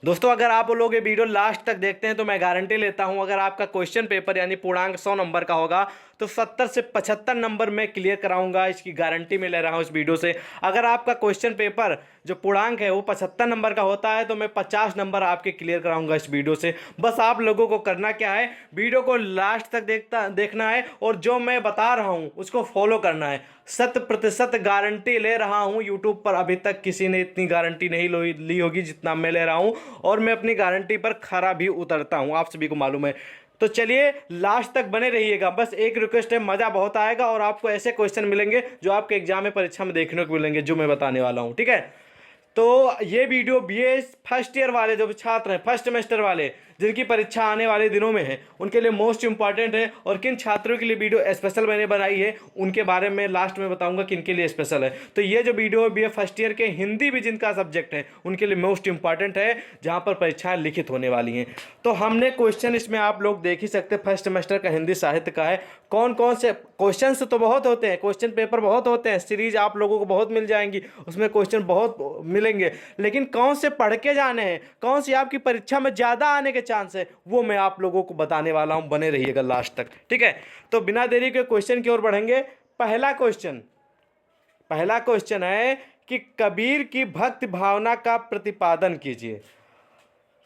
दोस्तों, अगर आप लोग ये वीडियो लास्ट तक देखते हैं तो मैं गारंटी लेता हूं, अगर आपका क्वेश्चन पेपर यानी पूर्णांक 100 नंबर का होगा तो 70 से 75 नंबर मैं क्लियर कराऊंगा। इसकी गारंटी मैं ले रहा हूं इस वीडियो से। अगर आपका क्वेश्चन पेपर जो पूर्णांक है वो 75 नंबर का होता है तो मैं 50 नंबर आपके क्लियर कराऊंगा इस वीडियो से। बस आप लोगों को करना क्या है, वीडियो को लास्ट तक देखना है और जो मैं बता रहा हूं उसको फॉलो करना है। 100% गारंटी ले रहा हूं। यूट्यूब पर अभी तक किसी ने इतनी गारंटी नहीं ली होगी जितना मैं ले रहा हूं, और मैं अपनी गारंटी पर खरा भी उतरता हूं, आप सभी को मालूम है। तो चलिए लास्ट तक बने रहिएगा। बस एक रिक्वेस्ट है, मजा बहुत आएगा और आपको ऐसे क्वेश्चन मिलेंगे जो आपके एग्जाम में परीक्षा में देखने को मिलेंगे, जो मैं बताने वाला हूं। ठीक है, तो ये वीडियो बीए फर्स्ट ईयर वाले जो छात्र हैं, फर्स्ट सेमेस्टर वाले, जिनकी परीक्षा आने वाले दिनों में है, उनके लिए मोस्ट इंपॉर्टेंट है। और किन छात्रों के लिए वीडियो स्पेशल मैंने बनाई है उनके बारे में लास्ट में बताऊंगा किन के लिए स्पेशल है। तो ये जो वीडियो है बीए फर्स्ट ईयर के हिंदी भी जिनका सब्जेक्ट है उनके लिए मोस्ट इंपॉर्टेंट है, जहां पर परीक्षाएं लिखित होने वाली हैं। तो हमने क्वेश्चन इसमें आप लोग देख ही सकते, फर्स्ट सेमेस्टर का हिंदी साहित्य का है। कौन कौन से क्वेश्चन तो बहुत होते हैं, क्वेश्चन पेपर बहुत होते हैं, सीरीज आप लोगों को बहुत मिल जाएंगी, उसमें क्वेश्चन बहुत मिलेंगे, लेकिन कौन से पढ़ के जाने हैं, कौन सी आपकी परीक्षा में ज़्यादा आने के चांस है, वो मैं आप लोगों को बताने वाला हूं। बने रहिएगा लास्ट तक। ठीक है, तो बिना देरी के क्वेश्चन की ओर बढ़ेंगे। पहला क्वेश्चन है कि कबीर की भक्ति भावना का प्रतिपादन कीजिए।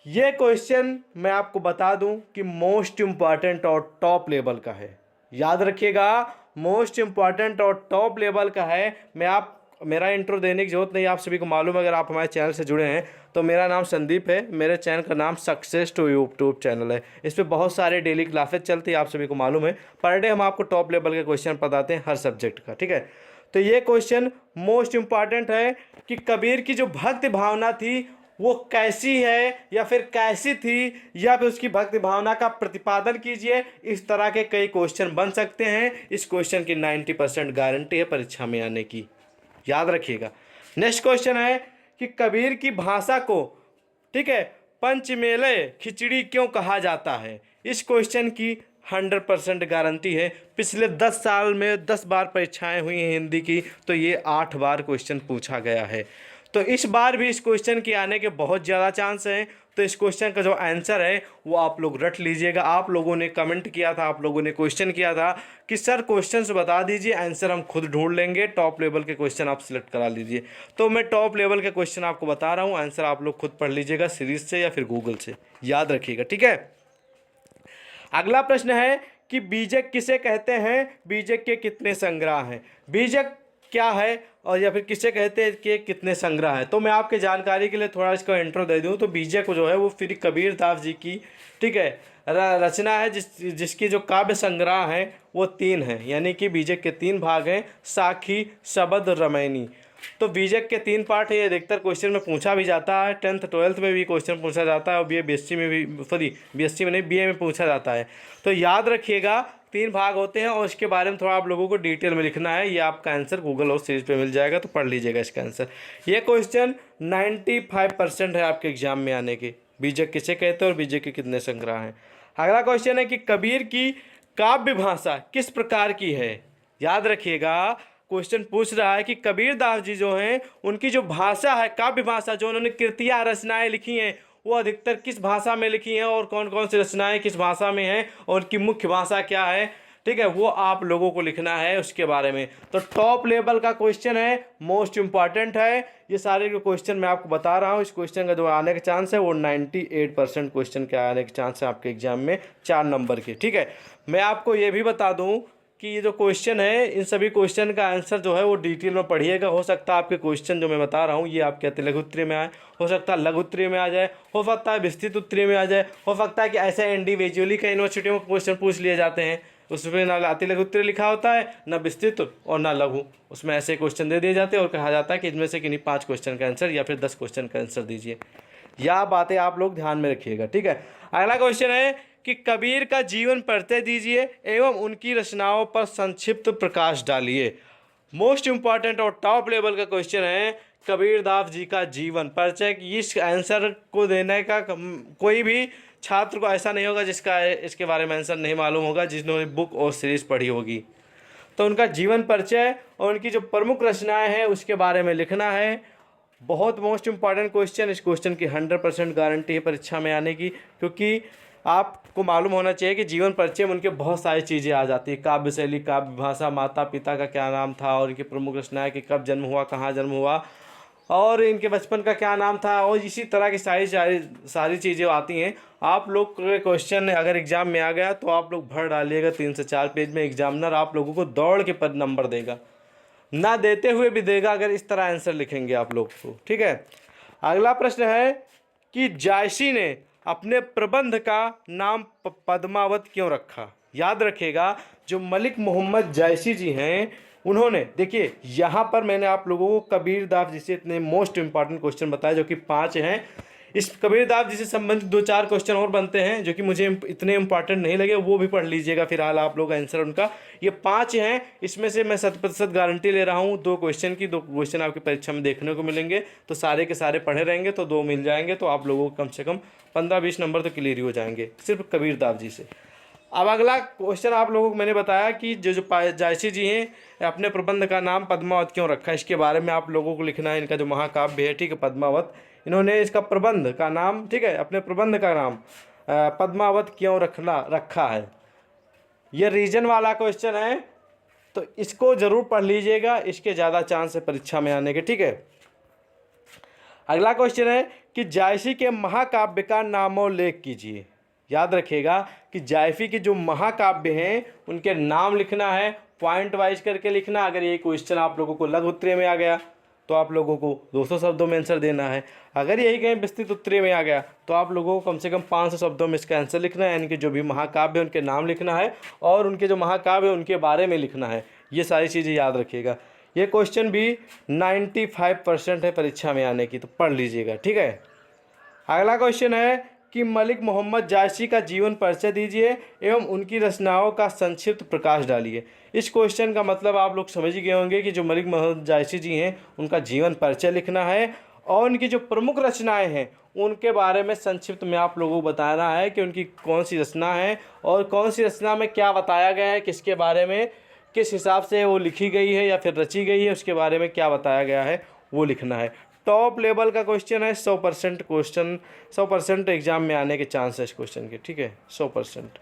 ये क्वेश्चन मैं आपको बता दूं कि मोस्ट इंपॉर्टेंट और टॉप लेवल का है। याद रखिएगा, मोस्ट इंपॉर्टेंट और टॉप लेवल का है। मेरा इंट्रो देने की जरूरत नहीं, आप सभी को मालूम है। अगर आप हमारे चैनल से जुड़े हैं तो मेरा नाम संदीप है, मेरे चैनल का नाम सक्सेस टू यूट्यूब चैनल है। इस पर बहुत सारे डेली क्लासेस चलती है, आप सभी को मालूम है। पर डे हम आपको टॉप लेवल के क्वेश्चन बताते हैं हर सब्जेक्ट का। ठीक है, तो ये क्वेश्चन मोस्ट इंपॉर्टेंट है कि कबीर की जो भक्ति भावना थी वो कैसी है या फिर कैसी थी, या फिर उसकी भक्ति भावना का प्रतिपादन कीजिए। इस तरह के कई क्वेश्चन बन सकते हैं। इस क्वेश्चन की 90% गारंटी है परीक्षा में आने की, याद रखिएगा। नेक्स्ट क्वेश्चन है कि कबीर की भाषा को, ठीक है, पंचमेले खिचड़ी क्यों कहा जाता है। इस क्वेश्चन की 100% गारंटी है। पिछले 10 साल में 10 बार परीक्षाएं हुई हैं हिंदी की, तो ये 8 बार क्वेश्चन पूछा गया है। तो इस बार भी इस क्वेश्चन के आने के बहुत ज़्यादा चांस हैं। तो इस क्वेश्चन का जो आंसर है वो आप लोग रट लीजिएगा। आप लोगों ने कमेंट किया था, आप लोगों ने क्वेश्चन किया था कि सर क्वेश्चन से बता दीजिए, आंसर हम खुद ढूंढ लेंगे, टॉप लेवल के क्वेश्चन आप सिलेक्ट करा लीजिए। तो मैं टॉप लेवल के क्वेश्चन आपको बता रहा हूँ, आंसर आप लोग खुद पढ़ लीजिएगा सीरीज से या फिर गूगल से, याद रखिएगा। ठीक है, अगला प्रश्न है कि बीजक किसे कहते हैं, बीजक के कितने संग्रह हैं। बीजक क्या है और या फिर किसे कहते हैं कि कितने संग्रह हैं। तो मैं आपके जानकारी के लिए थोड़ा इसका इंट्रो दे दूं। तो बीजक जो है वो फिर कबीर दास जी की, ठीक है, रचना है, जिसकी जो काव्य संग्रह है वो 3 हैं, यानी कि बीजक के 3 भाग हैं, साखी, शबद, रामायणी। तो बीजक के 3 पार्ट है। ये अधिकतर क्वेश्चन में पूछा भी जाता है, 10th 12th में भी क्वेश्चन पूछा जाता है, और BSc में भी, सॉरी BSc में नहीं, BA में पूछा जाता है। तो याद रखिएगा 3 भाग होते हैं और इसके बारे में थोड़ा आप लोगों को डिटेल में लिखना है। ये आपका आंसर गूगल और सीरीज पे मिल जाएगा, तो पढ़ लीजिएगा इसका आंसर। ये क्वेश्चन 95% है आपके एग्जाम में आने के, बीजक किसे कहते हैं और बीजक के कितने संग्रह हैं। अगला क्वेश्चन है कि कबीर की काव्य भाषा किस प्रकार की है। याद रखिएगा, क्वेश्चन पूछ रहा है कि कबीर दास जी जो हैं उनकी जो भाषा है, काव्य भाषा, जो उन्होंने कृतियाँ रचनाएं लिखी हैं, वो अधिकतर किस भाषा में लिखी हैं और कौन कौन सी रचनाएं किस भाषा में हैं और उनकी मुख्य भाषा क्या है। ठीक है, वो आप लोगों को लिखना है उसके बारे में। तो टॉप लेवल का क्वेश्चन है, मोस्ट इंपॉर्टेंट है। ये सारे जो क्वेश्चन मैं आपको बता रहा हूँ, इस क्वेश्चन का जो आने के चांस है वो 98% क्वेश्चन के आने के चांस है आपके एग्जाम में 4 नंबर के। ठीक है, मैं आपको ये भी बता दूँ कि ये जो क्वेश्चन है, इन सभी क्वेश्चन का आंसर जो है वो डिटेल में पढ़िएगा। हो सकता है आपके क्वेश्चन जो मैं बता रहा हूँ ये आपके अति लघु उत्तरीय में आए, हो सकता है लघु उत्तरीय में आ जाए, हो सकता है विस्तृत उत्तरीय में आ जाए, हो सकता है कि ऐसे इंडिविजुअली कई यूनिवर्सिटियों में क्वेश्चन पूछ लिए जाते हैं, उसमें ना अति लघु उत्तरीय लिखा होता है, ना विस्तृत और ना लघु, उसमें ऐसे क्वेश्चन दे दिए जाते हैं और कहा जाता है कि इनमें से किन्हीं 5 क्वेश्चन का आंसर या फिर 10 क्वेश्चन का आंसर दीजिए। यह बातें आप लोग ध्यान में रखिएगा। ठीक है, अगला क्वेश्चन है कि कबीर का जीवन परिचय दीजिए एवं उनकी रचनाओं पर संक्षिप्त प्रकाश डालिए। मोस्ट इंपॉर्टेंट और टॉप लेवल का क्वेश्चन है कबीर दास जी का जीवन परिचय। इस आंसर को देने का कोई भी छात्र को ऐसा नहीं होगा जिसका इसके बारे में आंसर नहीं मालूम होगा, जिन्होंने बुक और सीरीज पढ़ी होगी। तो उनका जीवन परिचय और उनकी जो प्रमुख रचनाएं हैं उसके बारे में लिखना है। बहुत मोस्ट इंपॉर्टेंट क्वेश्चन, इस क्वेश्चन की 100% गारंटी है परीक्षा में आने की, क्योंकि आपको मालूम होना चाहिए कि जीवन परिचय में उनके बहुत सारी चीज़ें आ जाती है। काव्य शैली, काव्य भाषा, माता पिता का क्या नाम था और इनकी प्रमुख रचनाएं, कि कब जन्म हुआ, कहाँ जन्म हुआ और इनके बचपन का क्या नाम था, और इसी तरह की सारी सारी सारी चीज़ें आती हैं। आप लोग के क्वेश्चन अगर एग्ज़ाम में आ गया तो आप लोग भर डालिएगा 3 से 4 पेज में, एग्जामिनर आप लोगों को दौड़ के पर नंबर देगा, ना देते हुए भी देगा अगर इस तरह आंसर लिखेंगे आप लोग को। ठीक है, अगला प्रश्न है कि जायसी ने अपने प्रबंध का नाम पद्मावत क्यों रखा। याद रखिएगा, जो मलिक मोहम्मद जायसी जी हैं, उन्होंने, देखिए यहाँ पर मैंने आप लोगों को कबीरदास जी से इतने मोस्ट इंपॉर्टेंट क्वेश्चन बताए जो कि 5 हैं। इस कबीरदास जी से संबंधित 2-4 क्वेश्चन और बनते हैं जो कि मुझे इतने इंपॉर्टेंट नहीं लगे, वो भी पढ़ लीजिएगा फिलहाल आप लोग आंसर उनका। ये 5 हैं, इसमें से मैं 100% गारंटी ले रहा हूँ 2 क्वेश्चन की, 2 क्वेश्चन आपकी परीक्षा में देखने को मिलेंगे, तो सारे के सारे पढ़े रहेंगे तो 2 मिल जाएंगे, तो आप लोगों को कम से कम 15-20 नंबर तो क्लियर ही हो जाएंगे सिर्फ कबीरदास जी से। अब अगला क्वेश्चन आप लोगों को मैंने बताया कि जो जायसी जी हैं अपने प्रबंध का नाम पद्मावत क्यों रखा है, इसके बारे में आप लोगों को लिखना है। इनका जो महाकाव्य है, ठीक है, पद्मावत, इन्होंने इसका प्रबंध का नाम, ठीक है, अपने प्रबंध का नाम पद्मावत क्यों रखा है। ये रीजन वाला क्वेश्चन है, तो इसको जरूर पढ़ लीजिएगा, इसके ज़्यादा चांस है परीक्षा में आने के। ठीक है, अगला क्वेश्चन है कि जायसी के महाकाव्य का नामोल्लेख कीजिए। याद रखिएगा कि जायसी के जो महाकाव्य हैं उनके नाम लिखना है, पॉइंट वाइज करके लिखना। अगर ये क्वेश्चन आप लोगों को लघु उत्तरीय में आ गया तो आप लोगों को 200 शब्दों में आंसर देना है। अगर यही कहीं विस्तृत उत्तरीय में आ गया तो आप लोगों को कम से कम 500 शब्दों में इसका आंसर लिखना है, यानी कि जो भी महाकाव्य है उनके नाम लिखना है और उनके जो महाकाव्य है उनके बारे में लिखना है। ये सारी चीज़ें याद रखिएगा। ये क्वेश्चन भी 95% है परीक्षा में आने की, तो पढ़ लीजिएगा। ठीक है, अगला क्वेश्चन है कि मलिक मोहम्मद जायसी का जीवन परिचय दीजिए एवं उनकी रचनाओं का संक्षिप्त प्रकाश डालिए। इस क्वेश्चन का मतलब आप लोग समझ गए होंगे कि जो मलिक मोहम्मद जायसी जी हैं उनका जीवन परिचय लिखना है और उनकी जो प्रमुख रचनाएं हैं उनके बारे में संक्षिप्त में आप लोगों को बताना है कि उनकी कौन सी रचना है और कौन सी रचना में क्या बताया गया है, किसके बारे में, किस हिसाब से वो लिखी गई है या फिर रची गई है, उसके बारे में क्या बताया गया है वो लिखना है। टॉप लेवल का क्वेश्चन है, 100% क्वेश्चन, 100% एग्जाम में आने के चांस है इस क्वेश्चन के। ठीक है, 100%।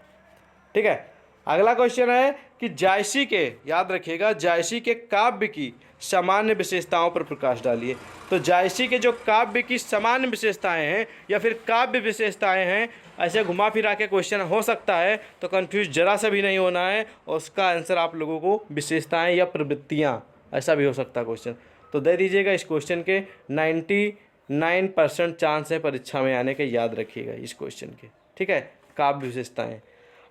ठीक है, अगला क्वेश्चन है कि जायसी के, याद रखिएगा, जायसी के काव्य की सामान्य विशेषताओं पर प्रकाश डालिए। तो जायसी के जो काव्य की सामान्य विशेषताएं हैं या फिर काव्य विशेषताएं हैं, ऐसे घुमा फिरा के क्वेश्चन हो सकता है, तो कंफ्यूज जरा सा भी नहीं होना है और उसका आंसर आप लोगों को विशेषताएं या प्रवृत्तियाँ, ऐसा भी हो सकता है क्वेश्चन, तो दे दीजिएगा। इस क्वेश्चन के 99% चांस है परीक्षा में आने के, याद रखिएगा इस क्वेश्चन के। ठीक है, काव्य विशेषताएं।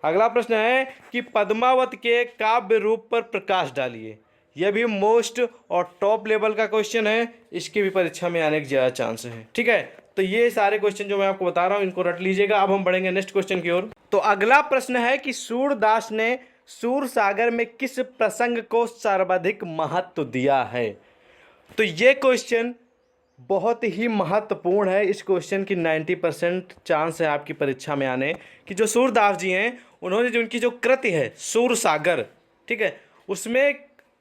अगला प्रश्न है कि पद्मावत के काव्य रूप पर प्रकाश डालिए। यह भी मोस्ट और टॉप लेवल का क्वेश्चन है, इसकी भी परीक्षा में आने के ज़्यादा चांस है। ठीक है, तो ये सारे क्वेश्चन जो मैं आपको बता रहा हूँ इनको रट लीजिएगा। अब हम बढ़ेंगे नेक्स्ट क्वेश्चन की ओर। तो अगला प्रश्न है कि सूरदास ने सूरसागर में किस प्रसंग को सर्वाधिक महत्व दिया है। तो ये क्वेश्चन बहुत ही महत्वपूर्ण है। इस क्वेश्चन की 90% चांस है आपकी परीक्षा में आने कि जो सूरदास जी हैं उन्होंने जो उनकी जो कृति है सूरसागर, ठीक है, उसमें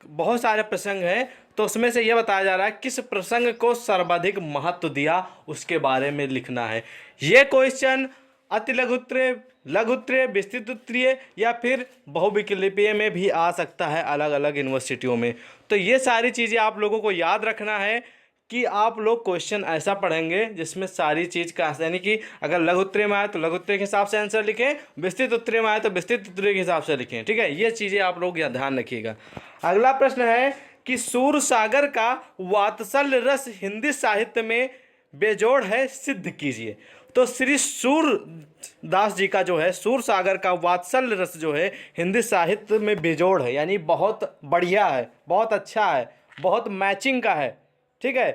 बहुत सारे प्रसंग हैं, तो उसमें से यह बताया जा रहा है किस प्रसंग को सर्वाधिक महत्व दिया, उसके बारे में लिखना है। ये क्वेश्चन अति लघु उत्तरीय, लघु उत्तरीय, विस्तृत उत्तरीय या फिर बहुविकल्पीय में भी आ सकता है अलग अलग यूनिवर्सिटियों में। तो ये सारी चीज़ें आप लोगों को याद रखना है कि आप लोग क्वेश्चन ऐसा पढ़ेंगे जिसमें सारी चीज़ का, यानी कि अगर लघु उत्तरीय में आए तो लघु उत्तरीय के हिसाब से आंसर लिखें, विस्तृत उत्तरीय में आए तो विस्तृत उत्तरीय के हिसाब से लिखें। ठीक है, ये चीज़ें आप लोग ध्यान रखिएगा। अगला प्रश्न है कि सूरसागर का वात्सल्य रस हिंदी साहित्य में बेजोड़ है, सिद्ध कीजिए। तो श्री सूरदास जी का जो है सूरसागर का वात्सल्य रस जो है हिंदी साहित्य में बेजोड़ है, यानी बहुत बढ़िया है, बहुत अच्छा है, बहुत मैचिंग का है। ठीक है,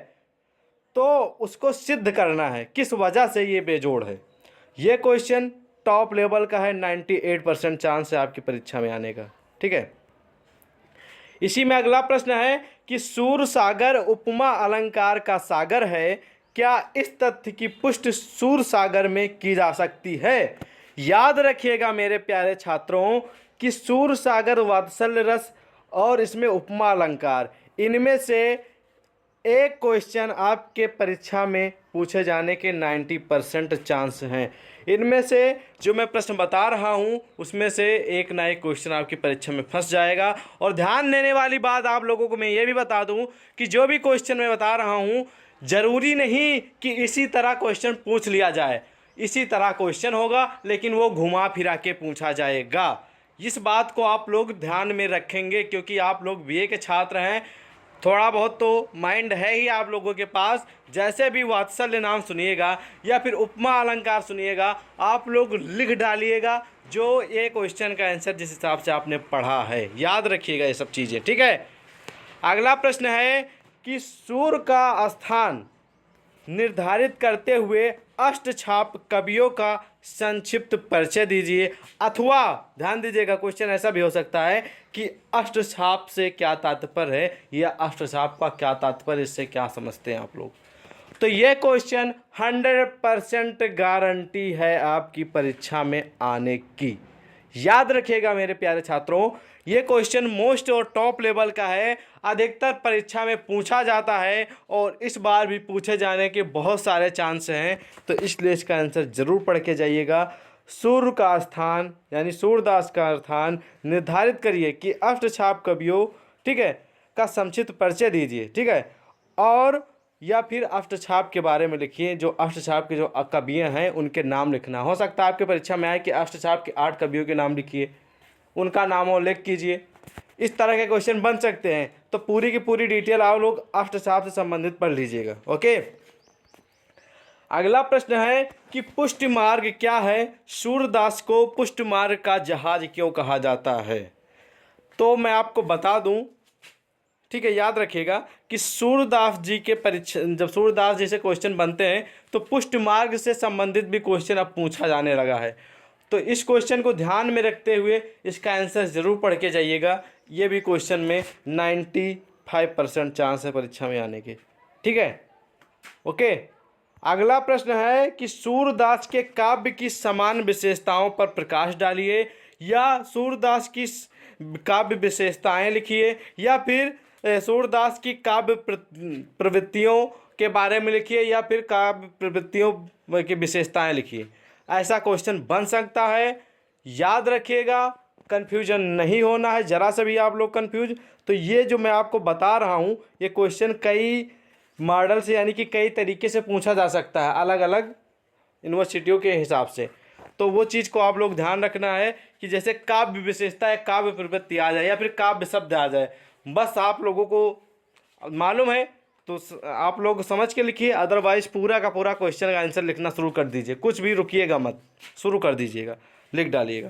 तो उसको सिद्ध करना है, किस वजह से ये बेजोड़ है। ये क्वेश्चन टॉप लेवल का है, 98% चांस है आपकी परीक्षा में आने का। ठीक है, इसी में अगला प्रश्न है कि सूरसागर उपमा अलंकार का सागर है, क्या इस तथ्य की पुष्टि सूरसागर में की जा सकती है। याद रखिएगा मेरे प्यारे छात्रों कि सूरसागर वात्सल्य रस और इसमें उपमा अलंकार, इनमें से एक क्वेश्चन आपके परीक्षा में पूछे जाने के 90% चांस हैं। इनमें से जो मैं प्रश्न बता रहा हूँ उसमें से एक ना एक क्वेश्चन आपकी परीक्षा में फंस जाएगा। और ध्यान देने वाली बात आप लोगों को मैं ये भी बता दूँ कि जो भी क्वेश्चन मैं बता रहा हूँ ज़रूरी नहीं कि इसी तरह क्वेश्चन पूछ लिया जाए। इसी तरह क्वेश्चन होगा लेकिन वो घुमा फिरा के पूछा जाएगा। इस बात को आप लोग ध्यान में रखेंगे क्योंकि आप लोग बीए के छात्र हैं। थोड़ा बहुत तो माइंड है ही आप लोगों के पास। जैसे भी वात्सल्य नाम सुनिएगा या फिर उपमा अलंकार सुनिएगा आप लोग लिख डालिएगा जो ये क्वेश्चन का आंसर जिस हिसाब से आपने पढ़ा है। याद रखिएगा ये सब चीज़ें, ठीक है। अगला प्रश्न है कि सूर्य का स्थान निर्धारित करते हुए अष्टछाप कवियों का संक्षिप्त परिचय दीजिए। अथवा ध्यान दीजिएगा क्वेश्चन ऐसा भी हो सकता है कि अष्टछाप से क्या तात्पर्य है या अष्टछाप का क्या तात्पर्य, इससे क्या समझते हैं आप लोग। तो ये क्वेश्चन 100% गारंटी है आपकी परीक्षा में आने की। याद रखिएगा मेरे प्यारे छात्रों, ये क्वेश्चन मोस्ट और टॉप लेवल का है। अधिकतर परीक्षा में पूछा जाता है और इस बार भी पूछे जाने के बहुत सारे चांस हैं। तो इसलिए इसका आंसर ज़रूर पढ़ के जाइएगा। सूर्य का स्थान यानी सूर्यदास का स्थान निर्धारित करिए कि अष्टछाप कवियों, ठीक है, का संक्षिप्त परिचय दीजिए, ठीक है। और या फिर अष्टछाप के बारे में लिखिए। जो अष्टछाप के जो कवियाँ हैं उनके नाम लिखना। हो सकता है आपके परीक्षा में आए कि अष्टछाप के 8 कवियों के नाम लिखिए, उनका नाम उल्लेख कीजिए। इस तरह के क्वेश्चन बन सकते हैं। तो पूरी की पूरी डिटेल आप लोग अष्टछाप से संबंधित पढ़ लीजिएगा। ओके, अगला प्रश्न है कि पुष्ट मार्ग क्या है? सूर्यदास को पुष्ट मार्ग का जहाज क्यों कहा जाता है? तो मैं आपको बता दूं, ठीक है, याद रखिएगा कि सूर्यदास जी के परीक्षा, जब सूर्यदास जी से क्वेश्चन बनते हैं तो पुष्ट मार्ग से संबंधित भी क्वेश्चन अब पूछा जाने लगा है। तो इस क्वेश्चन को ध्यान में रखते हुए इसका आंसर ज़रूर पढ़ के जाइएगा। ये भी क्वेश्चन में 95% चांस है परीक्षा में आने के, ठीक है। ओके, अगला प्रश्न है कि सूर्यदास के काव्य की समान विशेषताओं पर प्रकाश डालिए। या सूर्यदास की काव्य विशेषताएं लिखिए या फिर सूर्यदास की काव्य प्रवृत्तियों के बारे में लिखिए या फिर काव्य प्रवृत्तियों की विशेषताएं लिखिए। ऐसा क्वेश्चन बन सकता है। याद रखिएगा, कन्फ्यूजन नहीं होना है ज़रा सा भी आप लोग कन्फ्यूज। तो ये जो मैं आपको बता रहा हूँ ये क्वेश्चन कई मॉडल से यानी कि कई तरीके से पूछा जा सकता है अलग अलग यूनिवर्सिटियों के हिसाब से। तो वो चीज़ को आप लोग ध्यान रखना है कि जैसे काव्य विशेषता या काव्य प्रवृत्ति आ जाए या फिर काव्य शब्द आ जाए, बस आप लोगों को मालूम है तो आप लोग समझ के लिखिए। अदरवाइज पूरा का पूरा क्वेश्चन का आंसर लिखना शुरू कर दीजिए, कुछ भी रुकिएगा मत, शुरू कर दीजिएगा, लिख डालिएगा,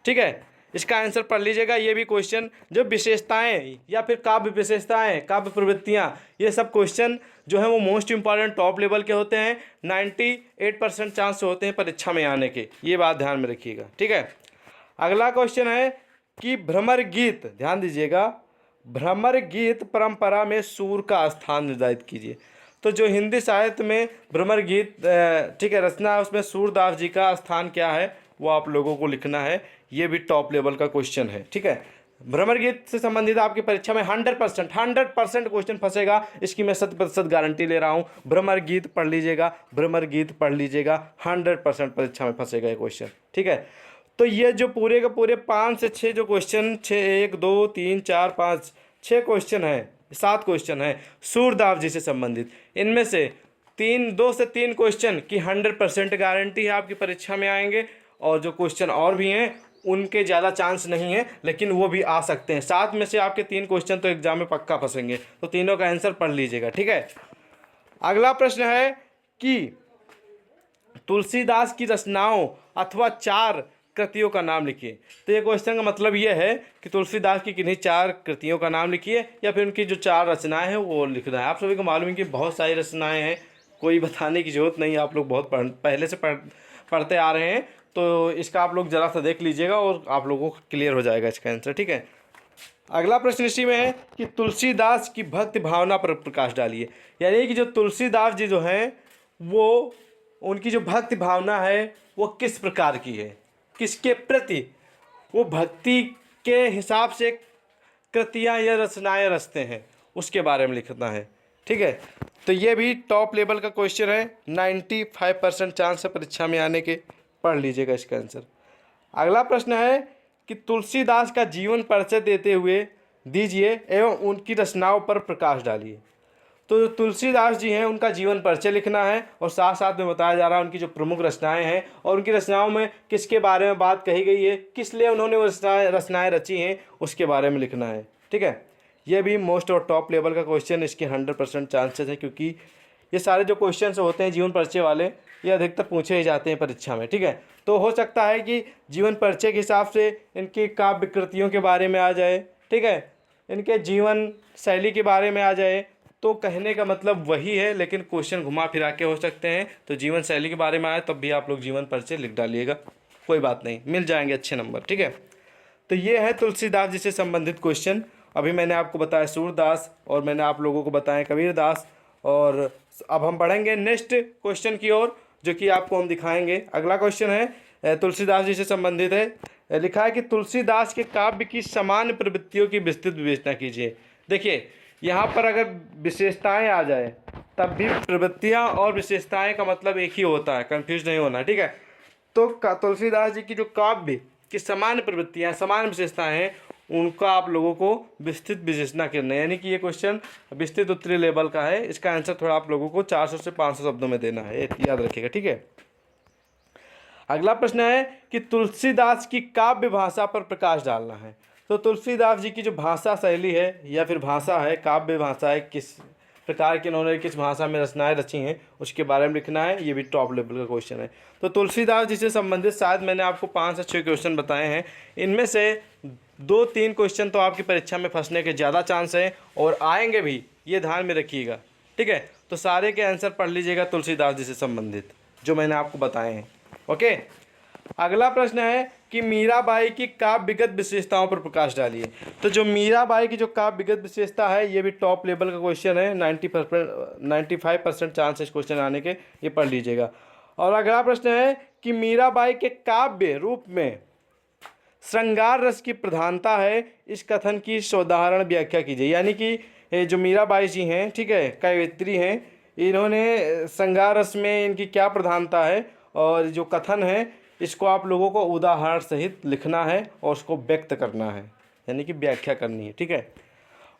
ठीक है। इसका आंसर पढ़ लीजिएगा। ये भी क्वेश्चन जो विशेषताएं या फिर काव्य विशेषताएं, काव्य प्रवृत्तियां, ये सब क्वेश्चन जो है वो मोस्ट इंपॉर्टेंट टॉप लेवल के होते हैं। 98% चांस होते हैं परीक्षा में आने के, ये बात ध्यान में रखिएगा, ठीक है। अगला क्वेश्चन है कि भ्रमर गीत, ध्यान दीजिएगा, भ्रमर गीत परंपरा में सूर का स्थान निर्धारित कीजिए। तो जो हिंदी साहित्य में भ्रमर गीत, ठीक है, रचना है, उसमें सूरदास जी का स्थान क्या है वो आप लोगों को लिखना है। ये भी टॉप लेवल का क्वेश्चन है, ठीक है। भ्रमर गीत से संबंधित आपकी परीक्षा में 100% क्वेश्चन फंसेगा, इसकी मैं 100% गारंटी ले रहा हूँ। भ्रमर गीत पढ़ लीजिएगा, भ्रमर गीत पढ़ लीजिएगा, 100% परीक्षा में फंसेगा ये क्वेश्चन, ठीक है। तो ये जो पूरे के पूरे 5 से 6 जो क्वेश्चन, 1 2 3 4 5 6 क्वेश्चन है, 7 क्वेश्चन है सूरदास जी से संबंधित। इनमें से 2 से 3 क्वेश्चन की 100% गारंटी है आपकी परीक्षा में आएंगे। और जो क्वेश्चन और भी हैं उनके ज़्यादा चांस नहीं है लेकिन वो भी आ सकते हैं। 7 में से आपके 3 क्वेश्चन तो एग्जाम में पक्का फंसेंगे। तो तीनों का आंसर पढ़ लीजिएगा, ठीक है। अगला प्रश्न है कि तुलसीदास की रचनाओं अथवा 4 कृतियों का नाम लिखिए। तो ये क्वेश्चन का मतलब ये है कि तुलसीदास की किन्हीं 4 कृतियों का नाम लिखिए या फिर उनकी जो 4 रचनाएं हैं वो लिखना है। आप सभी को मालूम है कि बहुत सारी रचनाएं हैं, कोई बताने की जरूरत नहीं, आप लोग बहुत पहले से पढ़ते आ रहे हैं। तो इसका आप लोग ज़रा सा देख लीजिएगा और आप लोगों को क्लियर हो जाएगा इसका आंसर, ठीक है। अगला प्रश्न इसी में है कि तुलसीदास की भक्ति भावना पर प्रकाश डालिए। यानी कि जो तुलसीदास जी जो हैं वो, उनकी जो भक्ति भावना है वो किस प्रकार की है, किसके प्रति वो भक्ति के हिसाब से कृतियाँ या रचनाएँ रचते हैं, उसके बारे में लिखना है, ठीक है। तो ये भी टॉप लेवल का क्वेश्चन है, 95% चांस है परीक्षा में आने के, पढ़ लीजिएगा इसका आंसर। अगला प्रश्न है कि तुलसीदास का जीवन परिचय देते हुए दीजिए एवं उनकी रचनाओं पर प्रकाश डालिए। तो जो तुलसीदास जी हैं उनका जीवन परिचय लिखना है और साथ साथ में बताया जा रहा है उनकी जो प्रमुख रचनाएं हैं और उनकी रचनाओं में किसके बारे में बात कही गई है, किस लिए उन्होंने वो रचनाएं रची हैं, उसके बारे में लिखना है। ठीक है, ये भी मोस्ट और टॉप लेवल का क्वेश्चन, इसके 100% चांसेस है, क्योंकि ये सारे जो क्वेश्चन होते हैं जीवन परिचय वाले ये अधिकतर पूछे ही जाते हैं परीक्षा में। ठीक है, तो हो सकता है कि जीवन परिचय के हिसाब से इनकी काव्य कृतियों के बारे में आ जाए, ठीक है, इनके जीवन शैली के बारे में आ जाए, तो कहने का मतलब वही है, लेकिन क्वेश्चन घुमा फिरा के हो सकते हैं। तो जीवन शैली के बारे में आए तब भी आप लोग जीवन परिचय लिख डालिएगा, कोई बात नहीं, मिल जाएंगे अच्छे नंबर। ठीक है, तो ये है तुलसीदास जी से संबंधित क्वेश्चन। अभी मैंने आपको बताया सूरदास और मैंने आप लोगों को बताया कबीरदास, और अब हम बढ़ेंगे नेक्स्ट क्वेश्चन की ओर, जो कि आपको हम दिखाएंगे। अगला क्वेश्चन है तुलसीदास जी से संबंधित है। लिखा है कि तुलसीदास के काव्य की सामान्य प्रवृत्तियों की विस्तृत विवेचना कीजिए। देखिए यहाँ पर अगर विशेषताएं आ जाए तब भी प्रवृत्तियां और विशेषताएं का मतलब एक ही होता है, कंफ्यूज नहीं होना। ठीक है, तो तुलसीदास जी की जो काव्य की सामान्य प्रवृत्तियां, सामान्य विशेषताएं हैं, उनका आप लोगों को विस्तृत विवेचना करना है, यानी कि ये क्वेश्चन विस्तृत उत्तरीय लेवल का है। इसका आंसर थोड़ा आप लोगों को 400 से 500 शब्दों में देना है, याद रखिएगा। ठीक है, अगला प्रश्न है कि तुलसीदास की काव्य भाषा पर प्रकाश डालना है। तो तुलसीदास जी की जो भाषा शैली है या फिर भाषा है, काव्य भाषा है, किस प्रकार की इन्होंने किस भाषा में रचनाएं रची हैं, उसके बारे में लिखना है। ये भी टॉप लेवल का क्वेश्चन है। तो तुलसीदास जी से संबंधित शायद मैंने आपको 5 से 6 क्वेश्चन बताए हैं, इनमें से 2-3 क्वेश्चन तो आपकी परीक्षा में फंसने के ज़्यादा चांस हैं और आएंगे भी, ये ध्यान में रखिएगा। ठीक है, तो सारे के आंसर पढ़ लीजिएगा तुलसीदास जी से संबंधित जो मैंने आपको बताए हैं। ओके, अगला प्रश्न है कि मीराबाई की काव्यगत विशेषताओं पर प्रकाश डालिए। तो जो मीराबाई की जो काव्यगत विशेषता है, ये भी टॉप लेवल का क्वेश्चन है, 95% चांस इस क्वेश्चन आने के, ये पढ़ लीजिएगा। और अगला प्रश्न है कि मीराबाई के काव्य रूप में श्रृंगार रस की प्रधानता है, इस कथन की साधारण व्याख्या कीजिए। यानी कि जो मीराबाई जी हैं, ठीक है, कवयित्री हैं, इन्होंने श्रृंगार रस में इनकी क्या प्रधानता है, और जो कथन है इसको आप लोगों को उदाहरण सहित लिखना है और उसको व्यक्त करना है, यानी कि व्याख्या करनी है। ठीक है,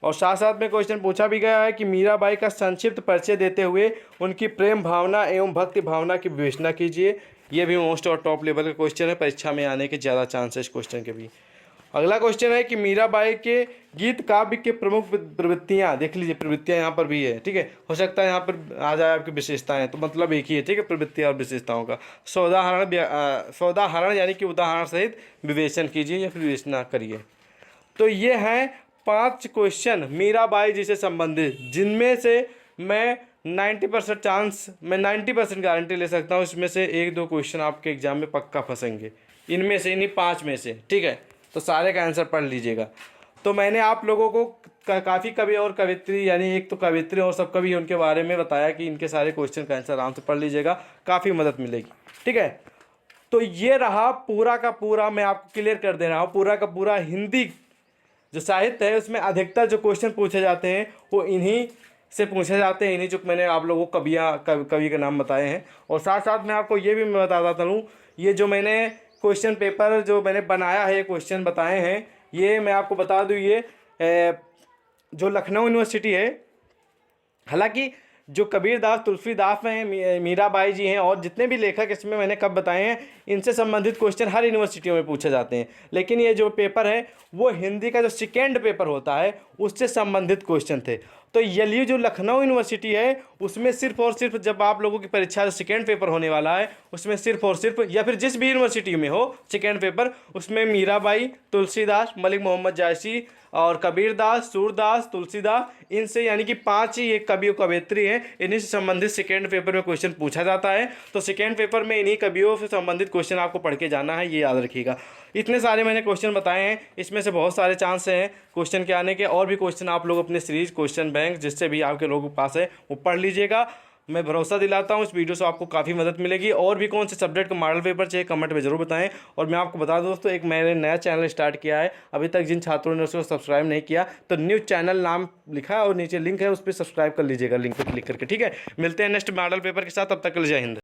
और साथ साथ में क्वेश्चन पूछा भी गया है कि मीराबाई का संक्षिप्त परिचय देते हुए उनकी प्रेम भावना एवं भक्ति भावना की विवेचना कीजिए। ये भी मोस्ट और टॉप लेवल का क्वेश्चन है, परीक्षा में आने के ज़्यादा चांस है इस क्वेश्चन के भी। अगला क्वेश्चन है कि मीराबाई के गीत काव्य के प्रमुख प्रवृत्तियाँ, देख लीजिए प्रवृत्तियाँ यहाँ पर भी है। ठीक है, हो सकता है यहाँ पर आ जाए आपकी विशेषताएं, तो मतलब एक ही है। ठीक है, प्रवृत्तियाँ और विशेषताओं का सौदाहरण यानी कि उदाहरण सहित विवेचन कीजिए या फिर विवेचना करिए। तो ये हैं 5 क्वेश्चन मीराबाई जी से संबंधित, जिनमें से मैं 90% गारंटी ले सकता हूँ इसमें से 1-2 क्वेश्चन आपके एग्जाम में पक्का फंसेंगे, इनमें से, इन्हीं 5 में से। ठीक है, तो सारे का आंसर पढ़ लीजिएगा। तो मैंने आप लोगों को काफ़ी कवि और कवित्री, यानी एक तो कवित्री और सब कवि, उनके बारे में बताया कि इनके सारे क्वेश्चन का आंसर आराम से पढ़ लीजिएगा, काफ़ी मदद मिलेगी। ठीक है, तो ये रहा पूरा का पूरा, मैं आपको क्लियर कर दे रहा हूँ, पूरा का पूरा हिंदी जो साहित्य है उसमें अधिकतर जो क्वेश्चन पूछे जाते हैं वो इन्हीं से पूछे जाते हैं, इन्हीं जो मैंने आप लोगों को कवि के नाम बताए हैं। और साथ साथ मैं आपको ये भी बताता चलूँ, ये जो मैंने क्वेश्चन पेपर जो मैंने बनाया है, क्वेश्चन बताए हैं, ये मैं आपको बता दूँ, ये जो लखनऊ यूनिवर्सिटी है, हालांकि जो कबीरदास, तुलसीदास हैं, मीराबाई जी हैं और जितने भी लेखक इसमें मैंने कब बताए हैं, इनसे संबंधित क्वेश्चन हर यूनिवर्सिटियों में पूछे जाते हैं। लेकिन ये जो पेपर है वो हिंदी का जो सेकेंड पेपर होता है उससे संबंधित क्वेश्चन थे। तो ये जो लखनऊ यूनिवर्सिटी है उसमें सिर्फ और सिर्फ जब आप लोगों की परीक्षा जो सेकेंड पेपर होने वाला है उसमें सिर्फ और सिर्फ, या फिर जिस भी यूनिवर्सिटी में हो सेकेंड पेपर, उसमें मीराबाई, तुलसीदास, मलिक मोहम्मद जायसी और कबीरदास, सूरदास, तुलसीदास, इनसे यानी कि 5 ही एक कवि और कवयित्री हैं, इन्हीं से संबंधित सेकेंड पेपर में क्वेश्चन पूछा जाता है। तो सेकेंड पेपर में इन्हीं कवियों से संबंधित क्वेश्चन आपको पढ़ के जाना है, ये याद रखिएगा। इतने सारे मैंने क्वेश्चन बताए हैं, इसमें से बहुत सारे चांस हैं क्वेश्चन के आने के, और भी क्वेश्चन आप लोग अपने सीरीज क्वेश्चन बैंक जिससे भी आपके लोगों के पास है वो पढ़ लीजिएगा। मैं भरोसा दिलाता हूँ इस वीडियो से आपको काफ़ी मदद मिलेगी। और भी कौन से सब्जेक्ट का मॉडल पेपर चाहिए कमेंट में ज़रूर बताएं। और मैं आपको बता दूं दोस्तों, एक मैंने नया चैनल स्टार्ट किया है, अभी तक जिन छात्रों ने उसको सब्सक्राइब नहीं किया तो न्यू चैनल नाम लिखा है और नीचे लिंक है, उस पर सब्सक्राइब कर लीजिएगा, लिंक पर क्लिक करके। ठीक है, मिलते हैं नेक्स्ट मॉडल पेपर के साथ, तब तक के लिए जय हिंद।